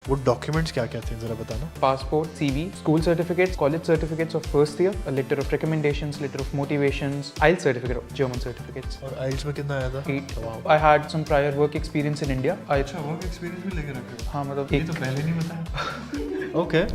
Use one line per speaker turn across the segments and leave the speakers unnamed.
वो डॉक्यूमेंट्स क्या क्या थे जरा बताना।
Passport, CV, school certificates, college certificates of first year, a letter of recommendations, letter of motivations, IELTS certificate, German certificates.
और आइल्स में कितना आया था?
8. I had some prior work experience in India.
अच्छा, वर्क एक्सपीरियंस भी लेके रखे हो?
हाँ मतलब
ये तो पहले नहीं बताया। ओके।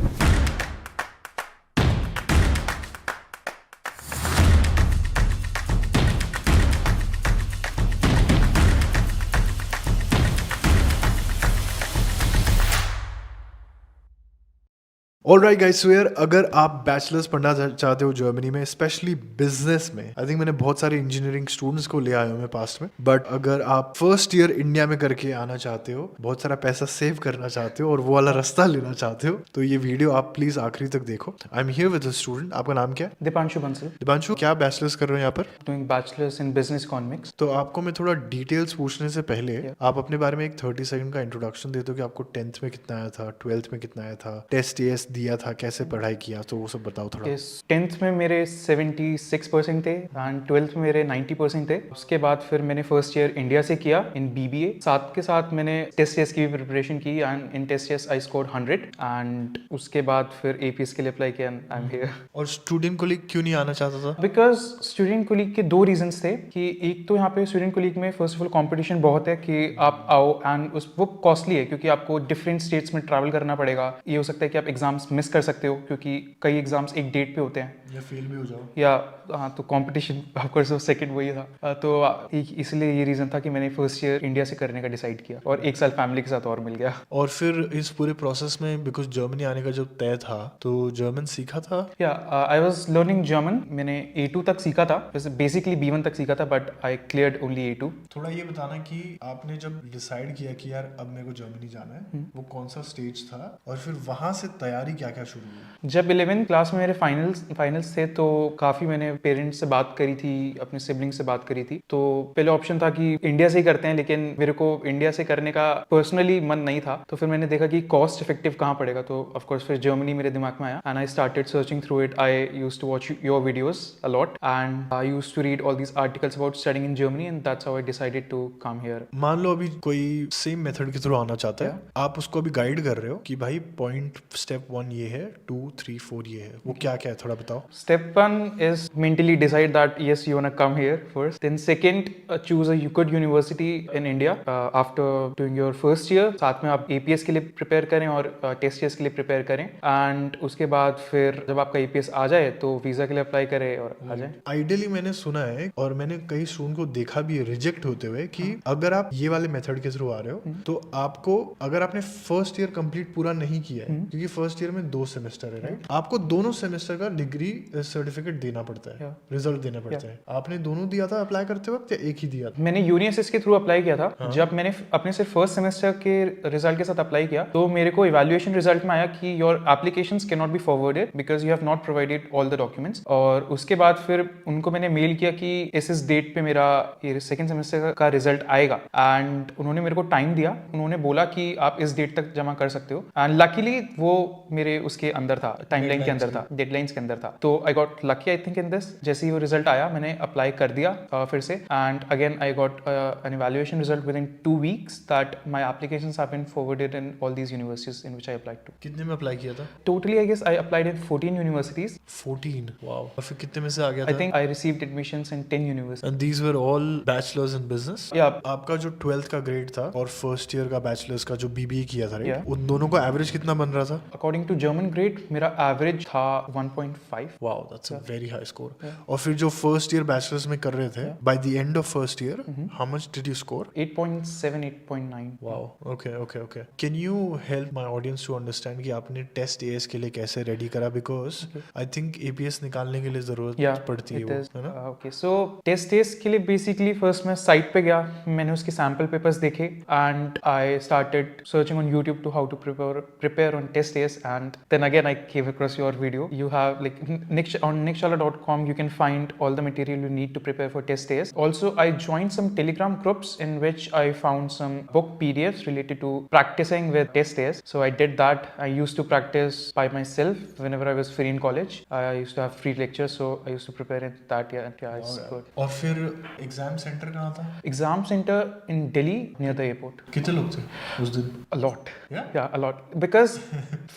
ऑलराइट गाइस, सो यार अगर आप बैचलर्स पढ़ना चाहते हो जर्मनी में, स्पेशली बिजनेस में, आई थिंक मैंने बहुत सारे इंजीनियरिंग स्टूडेंट्स को ले आया हूँ मैं पास्ट में, बट अगर आप फर्स्ट ईयर इंडिया में करके आना चाहते हो, बहुत सारा पैसा सेव करना चाहते हो और वो वाला रास्ता लेना चाहते हो, तो ये वीडियो आप प्लीज आखिरी तक देखो। आई am here with a student. आपका नाम क्या है?
Dipanshu Bansal,
दिपांशु, क्या बैचलर्स कर रहे हो यहाँ पर?
doing bachelor's in business economics.
तो आपको मैं थोड़ा डिटेल्स पूछने से पहले
Yeah.
आप अपने बारे में एक 30 सेकंड का इंट्रोडक्शन दे दो कि आपको 10th में कितना आया था, 12th में कितना आया था, टेस्ट टेस्ट दिया था, कैसे पढ़ाई किया, तो वो सब बताओ थोड़ा।
Yes, 10th में मेरे 76% थे एंड 12th में मेरे 90% थे। उसके बाद फिर मैंने फर्स्ट ईयर इंडिया से किया इन BBA। साथ के साथ मैंने टेस्ट टेस्ट की भी प्रिपरेशन की and in test test I score 100 and उसके बाद फिर APS के लिए अप्लाई किया एंड आई एम हियर।
और स्टूडेंट को क्यों नहीं आना चाहता था?
बिकॉज स्टूडेंट कोलीग के दो रीजंस थे कि एक तो यहाँ पे स्टूडेंट कोलीग में फर्स्ट ऑफ ऑल कंपटीशन बहुत है कि आप आओ एंड उस वो कॉस्टली है क्योंकि आपको डिफरेंट स्टेट्स में ट्रैवल करना पड़ेगा। ये हो सकता है कि आप एग्जाम्स मिस कर सकते हो क्योंकि कई एग्जाम्स एक डेट पे होते हैं
या फेल भी हो जाओ।
या हाँ, तो कंपटीशन ऑफकोर्स सेकंड वही था। तो इसलिए ये रीज़न था कि मैंने फर्स्ट ईयर इंडिया से करने का डिसाइड किया और एक साल फैमिली के साथ और मिल गया।
और फिर इस पूरे प्रोसेस में बिकॉज जर्मनी आने का जब तय था तो जर्मन सीखा था?
या आई वाज लर्निंग जर्मन। मैंने A2 तक सीखा था, वैसे बेसिकली B1 तक सीखा था but I cleared only A2।
थोड़ा ये बताना कि आपने जब डिसाइड किया कि यार अब मेरे को जर्मनी जाना है, वो कौन सा स्टेज था और फिर वहां से तैयारी क्या क्या शुरू हुई?
जब 11th क्लास में मेरे फाइनल्स थे तो काफ़ी मैंने पेरेंट्स से बात करी थी, अपने सिबलिंग से बात करी थी। तो पहले ऑप्शन था कि इंडिया से ही करते हैं, लेकिन मेरे को इंडिया से करने का पर्सनली मन नहीं था। तो फिर मैंने देखा कि कॉस्ट इफेक्टिव कहाँ पड़ेगा, तो ऑफकोर्स फिर जर्मनी मेरे दिमाग में आया and I started searching through it. I used to watch your videos a lot and I used to read all these articles about studying in Germany and that's how I decided to come here.
मान लो अभी कोई same method के through आना चाहता है, आप उसको अभी गाइड कर रहे हो कि भाई पॉइंट स्टेप 1 ये है, 2 3 4 ये है, वो क्या क्या है थोड़ा बताओ।
Step one is mentally decide that yes, you wanna come here first. Then second, choose a good university in India after doing your first year. साथ में आप APS के लिए प्रिपेयर करें और टेस्ट के लिए प्रिपेयर करें एंड उसके बाद फिर जब आपका APS आ जाए तो वीजा के लिए अप्लाई करें और आ जाए।
आइडियली मैंने सुना है और मैंने कई स्टूडेंट को देखा भी रिजेक्ट होते हुए कि अगर आप ये वाले मेथड के थ्रू आ रहे हो तो आपको, अगर आपने फर्स्ट ईयर कंप्लीट पूरा नहीं किया है, क्योंकि फर्स्ट ईयर में 2 सेमेस्टर है राइट, आपको दोनों सेमेस्टर का डिग्री सर्टिफिकेट देना पड़ता है, रिजल्ट देना पड़ता है। आपने दोनों दिया था अप्लाई करते वक्त या एक ही दिया था?
मैंने यूनिएसएस के थ्रू अप्लाई किया था। जब मैंने अपने सिर्फ फर्स्ट सेमेस्टर के रिजल्ट के साथ अप्लाई किया तो मेरे को इवैल्यूएशन रिजल्ट में आया कि your applications can not be forwarded because you have not provided all the documents. और उसके बाद फिर उनको मैंने मेल किया कि इस डेट पे मेरा ये सेकंड सेमेस्टर का रिजल्ट आएगा एंड उन्होंने मेरे को टाइम दिया। उन्होंने बोला कि आप इस डेट तक जमा कर सकते हो एंड लकीली वो मेरे उसके अंदर था, टाइमलाइन के अंदर था, डेडलाइंस के अंदर था। तो I got lucky I think in this. जैसे ही वो रिजल्ट आया मैंने अप्लाई कर दिया फिर से and again I got an evaluation result within 2 weeks that my applications have been forwarded in all these universities in which I applied to.
कितने में अप्लाई किया था?
Totally I guess I applied in 14 universities.
14? Wow. और फिर कितने में से आ गया था?
I think I received admissions in 10 universities.
And these were all bachelors in business?
या
आपका जो 12th का ग्रेड था और फर्स्ट ईयर का बैचलर्स का जो BBA किया था राइट,
Yeah.
उन दोनों का एवरेज कितना बन रहा था?
अकॉर्डिंग टू जर्मन ग्रेड मेरा एवरेज था 1.5।
Wow, that's a very high score. और फिर जो फर्स्ट ईयर बैचलर्स में कर रहे थे, by the end of first year how much did you score?
8.7 8.9।
Wow, okay okay okay. Can you help my audience to understand कि आपने test AS के लिए कैसे रेडी करा? बिकॉज आई थिंक APS निकालने के लिए जरूरत पड़ती है वो, है ना?
ओके, सो टेस्ट के लिए बेसिकली फर्स्ट मैं साइट पे गया, मैंने उसके सैंपल पेपर्स देखे and I started searching on YouTube to how to prepare on test and then again I came across your video. You have like on nickshala.com you can find all the material you need to prepare for test days. Also, I joined some Telegram groups in which I found some book PDFs related to practicing with test days. So I did that. I used to practice by myself whenever I was free in college. I used to have free lectures, so I used to prepare in that. Yeah, it's good.
और फिर exam centre कहाँ था?
Exam center in Delhi near the airport.
कितने लोग थे उस दिन?
A lot.
Yeah?
Yeah, a lot. Because,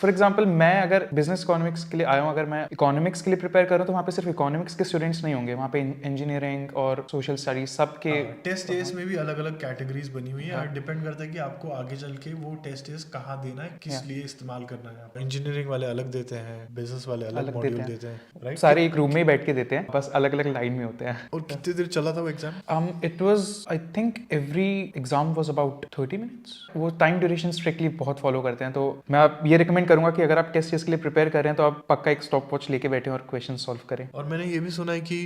for example, मैं अगर business economics के लिए आया हूँ, अगर मैं economics के लिए prepare कर रहा हूँ तो वहाँ पे सिर्फ economics के students नहीं होंगे, वहाँ पे engineering और social studies सबके
टेस्ट डेज में भी अलग अलग कैटेगरीज बनी हुई है, डिपेंड करता है कि आपको आगे चल के वो टेस्ट डेज कहाँ देना है, किस लिए इस्तेमाल करना है। इंजीनियरिंग वाले अलग देते हैं, बिजनेस वाले अलग मॉड्यूल देते हैं, राइट?
सारे एक रूम में ही बैठ के देते हैं, बस अलग अलग लाइन में होते हैं।
और कितनी देर चला था वो exam?
It was, I think every exam was about 30 minutes. वो टाइम ड्यूरेशन स्ट्रिक्टली बहुत फॉलो करते हैं, तो मैं आप ये रिकमेंड करूंगा कि अगर आप टेस्ट के लिए प्रिपेयर कर रहे हैं तो आप पक्का एक स्टॉप वॉच लेके बैठे और क्वेश्चन सॉल्व करें।
और मैंने ये भी सुना है कि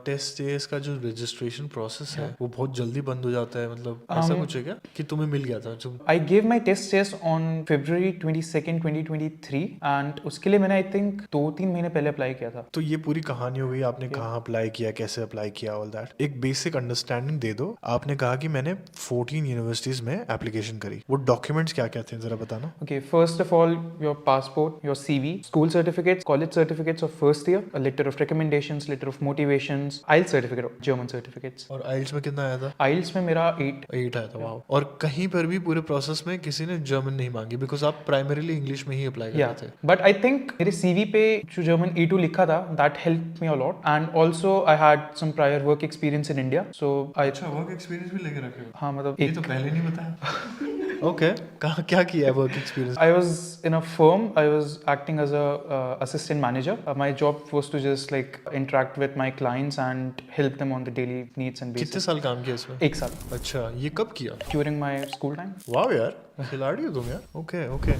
टेस्ट डेज का जो रजिस्ट्रेशन प्रोसेस है वो बहुत जल्दी बंद हो जाता है, मतलब ऐसा कुछ है क्या कि तुम्हें मिल गया था?
I gave my test test on February 22nd, 2023 and उसके लिए मैंने आई थिंक 2-3 महीने पहले अप्लाई किया था।
तो ये पूरी कहानी हो गई, आपने कहाँ अप्लाई किया, कैसे अप्लाई किया, ऑल दैट। एक बेसिक अंडरस्टैंडिंग दे दो। आपने कहा कि मैंने 14 यूनिवर्सिटीज में एप्लीकेशन करी, वो डॉक्यूमेंट्स क्या क्या थे जरा बताना।
Okay, first of all, your passport, your CV, school certificates, college certificates of first year, a letter of recommendations, letter of motivations, IELTS certificate, German certificates.
और आइल्स में कितना आया था?
IELTS में मेरा 8
आया था। वाओ। और कहीं पर भी पूरे प्रोसेस में किसी ने जर्मन नहीं मांगी, बिकॉज आप प्राइमरीली इंग्लिश में ही अप्लाई कर रहे थे।
बट आई थिंक मेरे CV पे जो जर्मन A2 लिखा था, that help me a lot and also I had some prior work experience in India, so I
अच्छा, वर्क एक्सपीरियंस भी लेके रखे हो?
हाँ, मतलब
ये तो पहले नहीं बताया। ओके, कहाँ क्या किया है work experience?
I was in a firm. I was acting as a assistant manager. My job was to just like interact with my clients and help them on the daily needs and
कितने
basis.
साल काम किया इसमें?
1 साल
अच्छा, ये कब किया?
during my school time.
वाह यार, खिलाड़ी हो तुम यार। Okay okay.